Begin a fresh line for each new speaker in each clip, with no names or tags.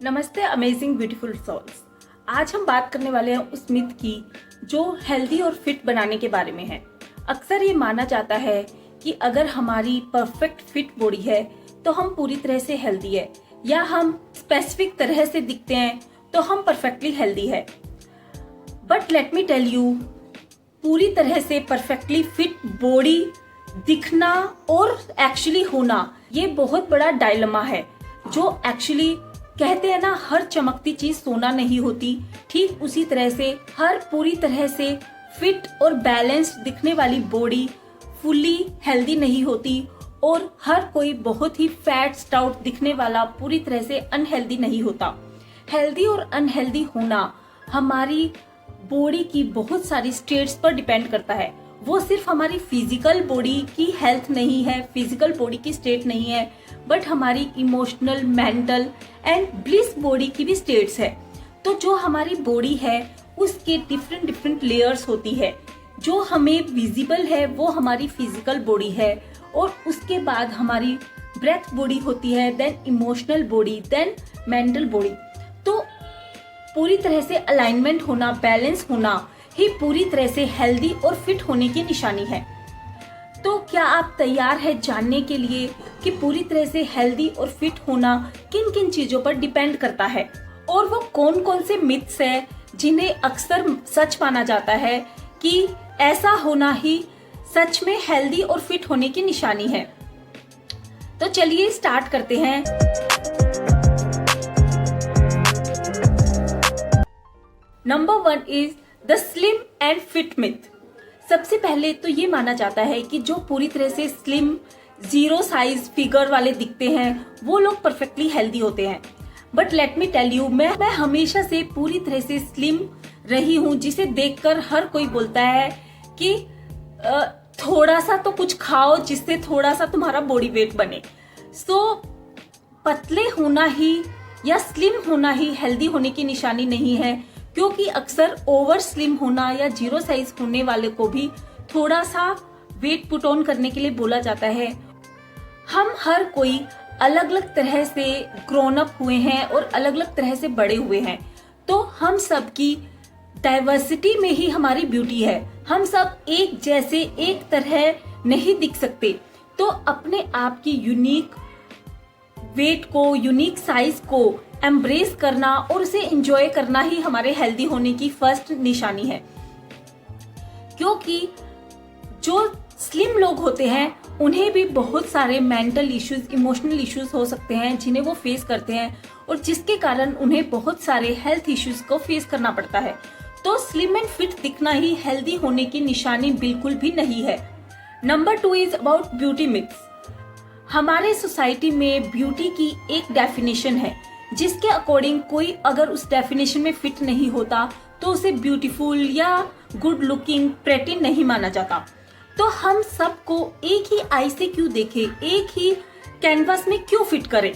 नमस्ते amazing beautiful souls. आज हम बात करने वाले हैं उस मिथ की जो हेल्दी और फिट बनाने के बारे में है। अक्सर ये माना जाता है कि अगर हमारी परफेक्ट फिट बॉडी है तो हम पूरी तरह से हेल्दी है, या हम स्पेसिफिक तरह से दिखते हैं तो हम परफेक्टली हेल्दी है। But let me tell you, पूरी तरह से परफेक्टली फिट बॉडी दिखना और एक्चुअली होना ये बहुत बड़ा डायलेमा है। जो एक्चुअली कहते हैं ना, हर चमकती चीज सोना नहीं होती, ठीक उसी तरह से हर पूरी तरह से फिट और बैलेंस्ड दिखने वाली बॉडी फुली हेल्दी नहीं होती, और हर कोई बहुत ही फैट स्टाउट दिखने वाला पूरी तरह से अनहेल्दी नहीं होता। हेल्दी और अनहेल्दी होना हमारी बॉडी की बहुत सारी स्टेट्स पर डिपेंड करता है। वो सिर्फ हमारी फिजिकल बॉडी की हेल्थ नहीं है, फिजिकल बॉडी की स्टेट नहीं है, बट हमारी emotional, mental and bliss body की भी स्टेट्स है। तो जो हमारी बॉडी है उसके डिफरेंट डिफरेंट लेयर्स होती है। जो हमें विजिबल है वो हमारी फिजिकल बॉडी है, और उसके बाद हमारी ब्रेथ बॉडी होती है, then emotional body, then mental body. तो पूरी तरह से अलाइनमेंट होना, बैलेंस होना ही पूरी तरह से हेल्दी और फिट होने की निशानी है। तो क्या आप तैयार है जानने के लिए कि पूरी तरह से हेल्दी और फिट होना किन किन चीजों पर डिपेंड करता है, और वो कौन कौन से मिथ्स है जिन्हें अक्सर सच माना जाता है कि ऐसा होना ही सच में हेल्दी और फिट होने की निशानी है। तो चलिए स्टार्ट करते हैं। Number 1 is the slim and fit myth. सबसे पहले तो ये माना जाता है कि जो पूरी तरह से स्लिम, जीरो साइज फिगर वाले दिखते हैं वो लोग परफेक्टली हेल्दी होते हैं। But let me tell you, मैं हमेशा से पूरी तरह से स्लिम रही हूँ, जिसे देखकर हर कोई बोलता है कि थोड़ा सा तो कुछ खाओ जिससे थोड़ा सा तुम्हारा बॉडी वेट बने। सो पतले होना ही या स्लिम होना ही हेल्दी होने की निशानी नहीं है, क्योंकि अक्सर ओवर स्लिम होना या जीरो साइज होने वाले को भी थोड़ा सा वेट पुट ऑन करने के लिए बोला जाता है। हम हर कोई अलग अलग तरह से ग्रोन अप हुए हैं और अलग अलग तरह से बड़े हुए हैं, तो हम सब की डाइवर्सिटी में ही हमारी ब्यूटी है। हम सब एक जैसे, एक तरह नहीं दिख सकते। तो अपने आप की यूनिक वेट को, यूनिक साइज को एम्ब्रेस करना और उसे एंजॉय करना ही हमारे हेल्दी होने की फर्स्ट निशानी है। क्योंकि जो स्लिम लोग होते हैं उन्हें भी बहुत सारे मेंटल इश्यूज, इमोशनल इश्यूज हो सकते हैं जिन्हें वो फेस करते हैं, और जिसके कारण उन्हें बहुत सारे हेल्थ इश्यूज को फेस करना पड़ता है। तो स्लिम एंड फिट दिखना ही हेल्दी होने की निशानी बिल्कुल भी नहीं है। Number 2 is about beauty myths. हमारे सोसाइटी में ब्यूटी की एक डेफिनेशन है जिसके अकॉर्डिंग कोई अगर उस डेफिनेशन में फिट नहीं होता तो उसे ब्यूटीफुल या गुड लुकिंग, प्रेटी नहीं माना जाता। तो हम सबको एक ही आई से क्यों देखें, एक ही कैनवास में क्यों फिट करें?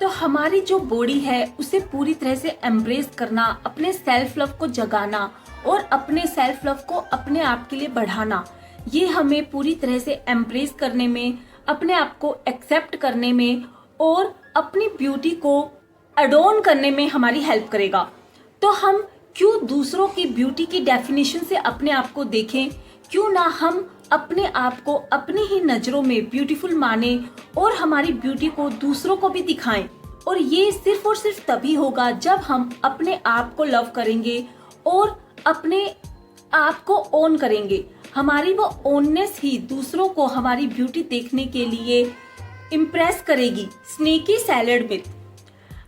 तो हमारी जो बॉडी है उसे पूरी तरह से एम्ब्रेस करना, अपने सेल्फ लव को जगाना और अपने सेल्फ लव को अपने आप के लिए बढ़ाना, ये हमें पूरी तरह से एम्ब्रेस करने में, अपने आप को एक्सेप्ट करने में और अपनी ब्यूटी को एडोन करने में हमारी हेल्प करेगा। तो हम क्यों दूसरों की ब्यूटी की डेफिनेशन से अपने आप को देखें? क्यों ना हम अपने आप को अपनी ही नजरों में ब्यूटीफुल माने और हमारी ब्यूटी को दूसरों को भी दिखाएं। और ये सिर्फ और सिर्फ तभी होगा जब हम अपने आप को लव करेंगे और अपने आप को ओन करेंगे। हमारी वो ओननेस ही दूसरों को हमारी ब्यूटी देखने के लिए इम्प्रेस करेगी। Sneaky salad myth.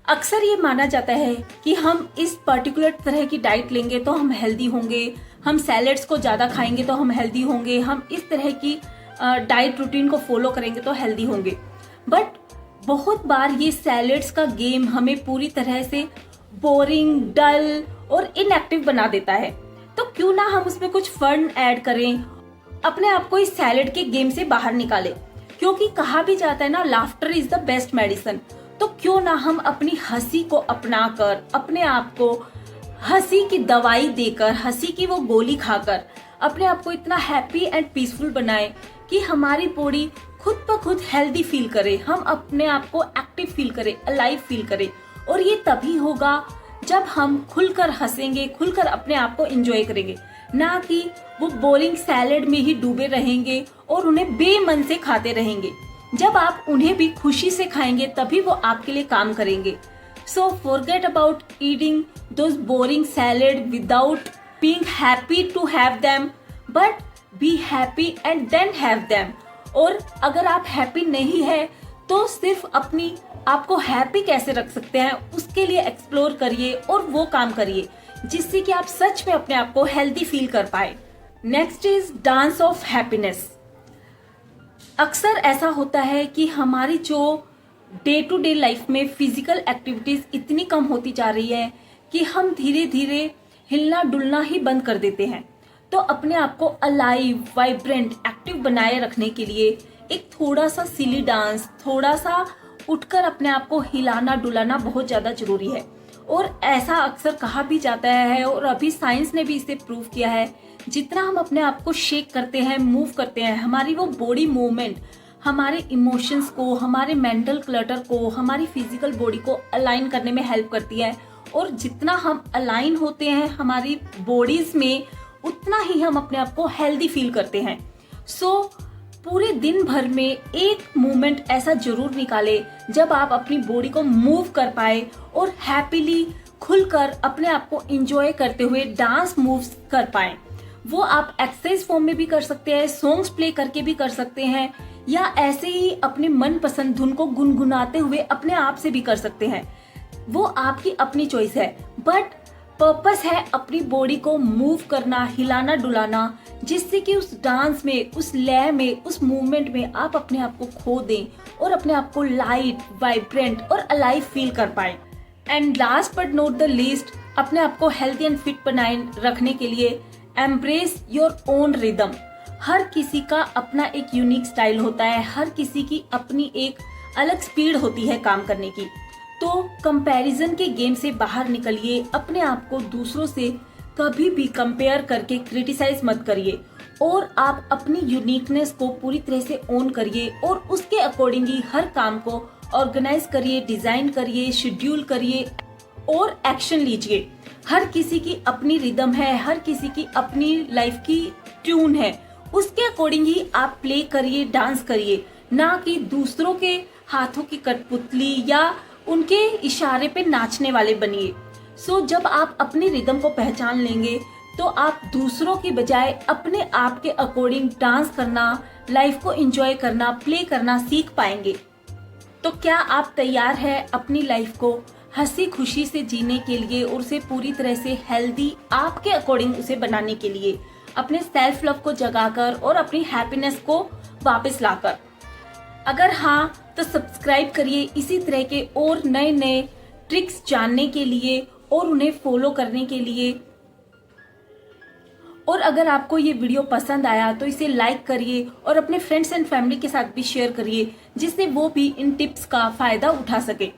अक्सर ये माना जाता है कि हम इस पर्टिकुलर तरह की डाइट लेंगे तो हम हेल्दी होंगे, हम सैलेड्स को ज्यादा खाएंगे तो हम हेल्दी होंगे, हम इस तरह की डाइट रूटीन को फॉलो करेंगे तो हेल्दी होंगे। बट बहुत बार ये सैलेड्स का गेम हमें पूरी तरह से बोरिंग, डल और इनएक्टिव बना देता है। तो क्यों ना हम उसमें कुछ फन ऐड करें, अपने आप को इस सैलेड के गेम से बाहर निकालें। क्योंकि कहा भी जाता है ना, laughter is the best medicine. तो क्यों ना हम अपनी हंसी को अपनाकर, अपने आप को हंसी की दवाई देकर, हंसी की वो गोली खाकर अपने आप को इतना हैप्पी एंड पीसफुल बनाएं कि हमारी बॉडी खुद ब खुद हेल्दी फील करे, हम अपने आप को एक्टिव फील करें, अलाइव फील करें, और ये तभी होगा जब हम खुलकर हंसेंगे, खुलकर अपने आप को एंजॉय करेंगे, ना कि वो बोरिंग सैलेड में ही डूबे रहेंगे और उन्हें बेमन से खाते रहेंगे। जब आप उन्हें भी खुशी से खाएंगे तभी वो आपके लिए काम करेंगे। So forget about eating those boring salad without being happy to have them, but be happy and then have them. और अगर आप हैप्पी नहीं है तो सिर्फ अपनी आपको हैप्पी कैसे रख सकते हैं उसके लिए एक्सप्लोर करिए और वो काम करिए जिससे कि आप सच में अपने आप को हेल्दी फील कर पाए। Next is dance of happiness. अक्सर ऐसा होता है कि हमारी जो डे टू डे लाइफ में फिजिकल एक्टिविटीज इतनी कम होती जा रही है कि हम धीरे धीरे हिलना डुलना ही बंद कर देते हैं। तो अपने आप को अलाइव, वाइब्रेंट, एक्टिव बनाए रखने के लिए एक थोड़ा सा सिली डांस, थोड़ा सा उठकर अपने आप को हिलाना डुलाना बहुत ज्यादा जरूरी है। और ऐसा अक्सर कहा भी जाता है और अभी साइंस ने भी इसे प्रूव किया है, जितना हम अपने आप को शेक करते हैं, मूव करते हैं, हमारी वो बॉडी मूवमेंट हमारे इमोशंस को, हमारे मेंटल क्लटर को, हमारी फिजिकल बॉडी को अलाइन करने में हेल्प करती है। और जितना हम अलाइन होते हैं हमारी बॉडीज में उतना ही हम अपने आप को हेल्दी फील करते हैं। सो पूरे दिन भर में एक मोमेंट ऐसा जरूर निकाले जब आप अपनी बॉडी को मूव कर पाए और हैप्पीली खुलकर अपने आप को एंजॉय करते हुए डांस मूव्स कर पाए। वो आप एक्सरसाइज फॉर्म में भी कर सकते हैं, सॉन्ग्स प्ले करके भी कर सकते हैं, या ऐसे ही अपने मनपसंद धुन को गुनगुनाते हुए अपने आप से भी कर सकते हैं। वो आपकी अपनी चॉइस है, बट पर्पस है अपनी बॉडी को मूव करना, हिलाना डुलाना, जिससे कि उस डांस में, उस लय में, उस मूवमेंट में आप अपने आप को खो दें और अपने आप को लाइट, वाइब्रेंट और अलाइव फील कर पाए। And last but not the least, अपने आप को हेल्थी एंड फिट बनाए रखने के लिए एम्ब्रेस योर ओन रिदम। हर किसी का अपना एक यूनिक स्टाइल होता है, हर किसी की अपनी एक अलग स्पीड होती है काम करने की। तो कंपैरिजन के गेम से बाहर निकलिए, अपने आप को दूसरों से कभी भी कंपेयर करके क्रिटिसाइज मत करिए और आप अपनी यूनिकनेस को पूरी तरह से ओन करिए और उसके अकॉर्डिंग ही हर काम को ऑर्गेनाइज करिए, डिजाइन करिए, शेड्यूल करिए और एक्शन लीजिए। हर किसी की अपनी रिदम है, हर किसी की अपनी लाइफ की ट्यून है, उसके अकॉर्डिंग ही आप प्ले करिए, डांस करिए, ना कि दूसरों के हाथों की कठपुतली या उनके इशारे पे नाचने वाले बनिए। सो जब आप अपनी रिदम को पहचान लेंगे तो आप दूसरों की बजाय अपने आप के अकॉर्डिंग डांस करना, लाइफ को एंजॉय करना, प्ले करना सीख पाएंगे। तो क्या आप तैयार हैं अपनी लाइफ को हंसी खुशी से जीने के लिए और उसे पूरी तरह से हेल्दी आपके अकॉर्डिंग उसे बनाने के लिए, अपने सेल्फ लव को जगाकर और अपनी हैप्पीनेस को वापस लाकर? अगर हाँ तो सब्सक्राइब करिए इसी तरह के और नए नए ट्रिक्स जानने के लिए और उन्हें फॉलो करने के लिए। और अगर आपको ये वीडियो पसंद आया तो इसे लाइक करिए और अपने फ्रेंड्स एंड फैमिली के साथ भी शेयर करिए, जिससे वो भी इन टिप्स का फायदा उठा सके।